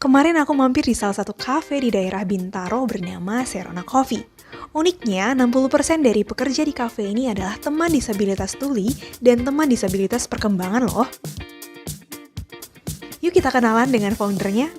Kemarin aku mampir di salah satu kafe di daerah Bintaro bernama Serona Coffee. Uniknya, 60% dari pekerja di kafe ini adalah teman disabilitas tuli dan teman disabilitas perkembangan loh. Yuk kita kenalan dengan foundernya.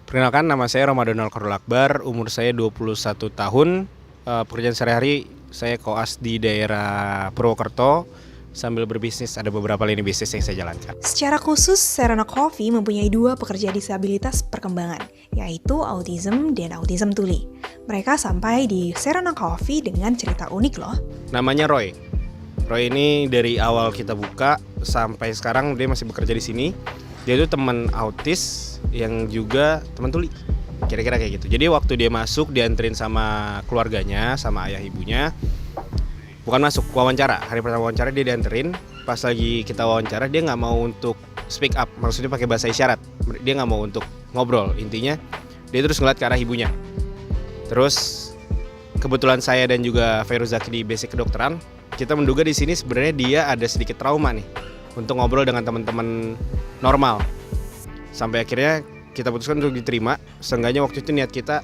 Perkenalkan, nama saya Ramadan Al-Qarul Akbar, umur saya 21 tahun. Pekerjaan sehari-hari saya koas di daerah Purwokerto. Sambil berbisnis, ada beberapa lini bisnis yang saya jalankan. Secara khusus, Serona Coffee mempunyai 2 pekerja disabilitas perkembangan, yaitu autism dan autism tuli. Mereka sampai di Serona Coffee dengan cerita unik loh. Namanya Roy. Roy ini dari awal kita buka sampai sekarang dia masih bekerja di sini. Dia itu teman autis yang juga teman tuli. Kira-kira kayak gitu. Jadi waktu dia masuk dianterin sama keluarganya, sama ayah ibunya. Bukan masuk, wawancara. Hari pertama wawancara dia dianterin. Pas lagi kita wawancara dia nggak mau untuk speak up, maksudnya pakai bahasa isyarat. Dia nggak mau untuk ngobrol. Intinya dia terus ngeliat ke arah ibunya. Terus kebetulan saya dan juga Feiruzaki di basic kedokteran, kita menduga di sini sebenarnya dia ada sedikit trauma nih untuk ngobrol dengan teman-teman normal. Sampai akhirnya kita putuskan untuk diterima. Seenggaknya waktu itu niat kita,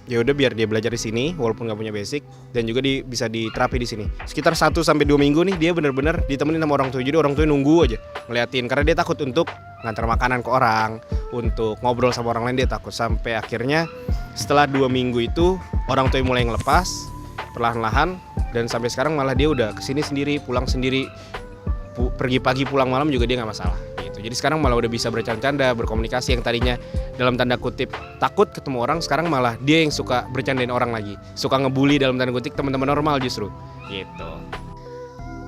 ya udah biar dia belajar di sini walaupun nggak punya basic dan juga bisa diterapi di sini. Sekitar 1-2 minggu nih dia benar-benar ditemenin sama orang tua. Jadi orang tua nunggu aja ngeliatin karena dia takut untuk ngantar makanan ke orang, untuk ngobrol sama orang lain dia takut. Sampai akhirnya setelah 2 minggu itu orang tua mulai ngelepas perlahan-lahan dan sampai sekarang malah dia udah kesini sendiri, pulang sendiri, pergi pagi pulang malam juga dia nggak masalah. Jadi sekarang malah udah bisa bercanda-canda, berkomunikasi. Yang tadinya dalam tanda kutip takut ketemu orang, sekarang malah dia yang suka bercandain orang lagi, suka ngebully dalam tanda kutip teman-teman normal justru gitu.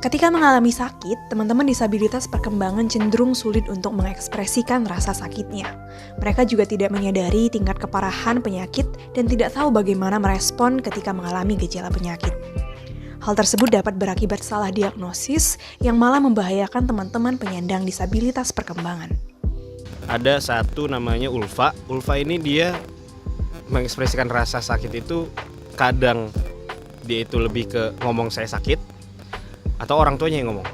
Ketika mengalami sakit, teman-teman disabilitas perkembangan cenderung sulit untuk mengekspresikan rasa sakitnya. Mereka juga tidak menyadari tingkat keparahan penyakit dan tidak tahu bagaimana merespon ketika mengalami gejala penyakit. Hal tersebut dapat berakibat salah diagnosis yang malah membahayakan teman-teman penyandang disabilitas perkembangan. Ada satu namanya Ulfa. Ulfa ini dia mengekspresikan rasa sakit itu kadang dia itu lebih ke ngomong saya sakit atau orang tuanya yang ngomong.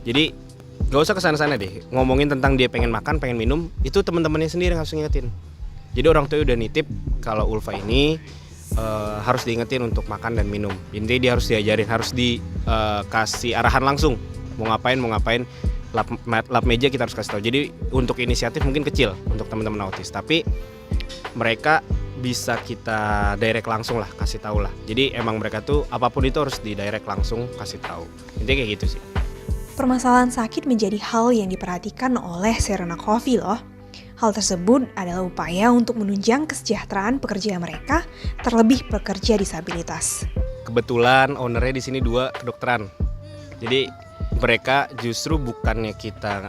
Jadi gak usah kesana-sana deh, ngomongin tentang dia pengen makan, pengen minum, itu teman-temannya sendiri yang harus ngingetin. Jadi orang tua udah nitip kalau Ulfa ini harus diingetin untuk makan dan minum. Intinya dia harus diajarin, harus dikasih arahan langsung. Mau ngapain, lap meja kita harus kasih tahu. Jadi untuk inisiatif mungkin kecil untuk teman-teman autis, tapi mereka bisa kita direct langsung lah, kasih tahu lah. Jadi emang mereka tuh apapun itu harus di direct langsung kasih tahu. Intinya kayak gitu sih. Permasalahan sakit menjadi hal yang diperhatikan oleh Serona Coffee loh. Hal tersebut adalah upaya untuk menunjang kesejahteraan pekerja mereka, terlebih pekerja disabilitas. Kebetulan ownernya di sini 2 kedokteran. Jadi mereka justru bukannya kita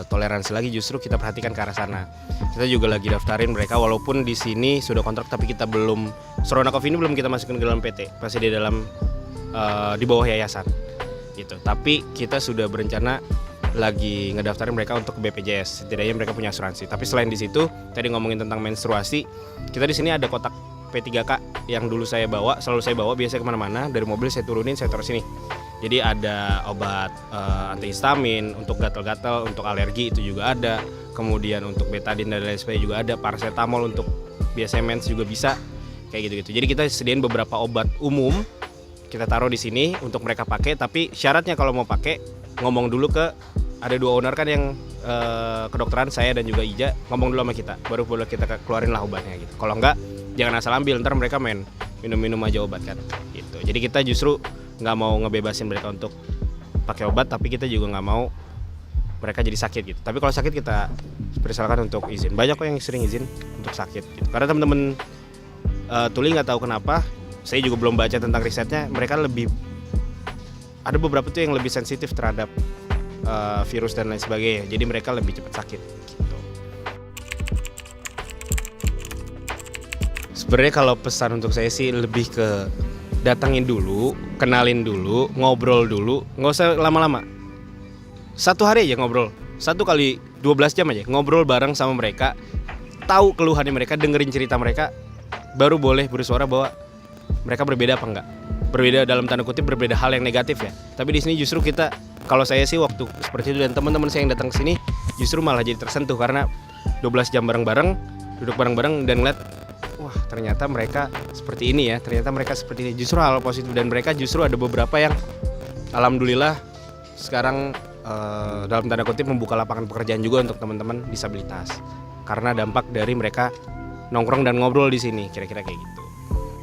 toleransi lagi, justru kita perhatikan ke arah sana. Kita juga lagi daftarin mereka walaupun di sini sudah kontrak, tapi kita belum, Serona Coffee ini belum kita masukin ke dalam PT, masih di dalam di bawah yayasan gitu. Tapi kita sudah berencana lagi ngedaftarin mereka untuk ke BPJS, setidaknya mereka punya asuransi. Tapi selain di situ, tadi ngomongin tentang menstruasi, kita di sini ada kotak P3K yang dulu saya bawa, selalu saya bawa biasanya kemana-mana, dari mobil saya turunin, saya taruh sini. Jadi ada obat antihistamin, untuk gatal-gatal, untuk alergi itu juga ada, kemudian untuk betadine dan lain sebagainya juga ada, paracetamol untuk biasanya mens juga bisa, kayak gitu-gitu. Jadi kita sediain beberapa obat umum, kita taruh di sini untuk mereka pakai, tapi syaratnya kalau mau pakai ngomong dulu ke, ada 2 owner kan yang kedokteran, saya dan juga Ija, ngomong dulu sama kita, baru boleh kita keluarin lah obatnya gitu. Kalau enggak, jangan asal ambil, ntar mereka main minum-minum aja obat kan gitu. Jadi kita justru nggak mau ngebebasin mereka untuk pakai obat, tapi kita juga nggak mau mereka jadi sakit gitu. Tapi kalau sakit kita persilakan untuk izin. Banyak kok yang sering izin untuk sakit gitu. Karena teman-teman tuli nggak tahu kenapa, saya juga belum baca tentang risetnya, mereka lebih, ada beberapa tuh yang lebih sensitif terhadap virus dan lain sebagainya. Jadi mereka lebih cepat sakit gitu. Sebenarnya kalau pesan untuk saya sih lebih ke datangin dulu, kenalin dulu, ngobrol dulu, nggak usah lama-lama. 1 hari aja ngobrol, 1 kali 12 jam aja ngobrol bareng sama mereka, tahu keluhannya mereka, dengerin cerita mereka, baru boleh bersuara bahwa mereka berbeda apa enggak. Berbeda dalam tanda kutip, berbeda hal yang negatif ya. Tapi di sini justru kita, kalau saya sih waktu seperti itu dan teman-teman saya yang datang ke sini justru malah jadi tersentuh karena 12 jam bareng-bareng, duduk bareng-bareng dan ngeliat, wah ternyata mereka seperti ini ya, ternyata mereka seperti ini. Justru hal positif, dan mereka justru ada beberapa yang alhamdulillah sekarang dalam tanda kutip membuka lapangan pekerjaan juga untuk teman-teman disabilitas. Karena dampak dari mereka nongkrong dan ngobrol di sini, kira-kira kayak gitu.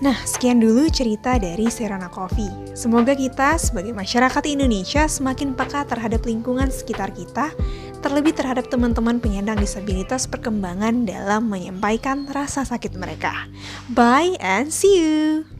Nah, sekian dulu cerita dari Serana Coffee. Semoga kita sebagai masyarakat Indonesia semakin peka terhadap lingkungan sekitar kita, terlebih terhadap teman-teman penyandang disabilitas perkembangan dalam menyampaikan rasa sakit mereka. Bye and see you!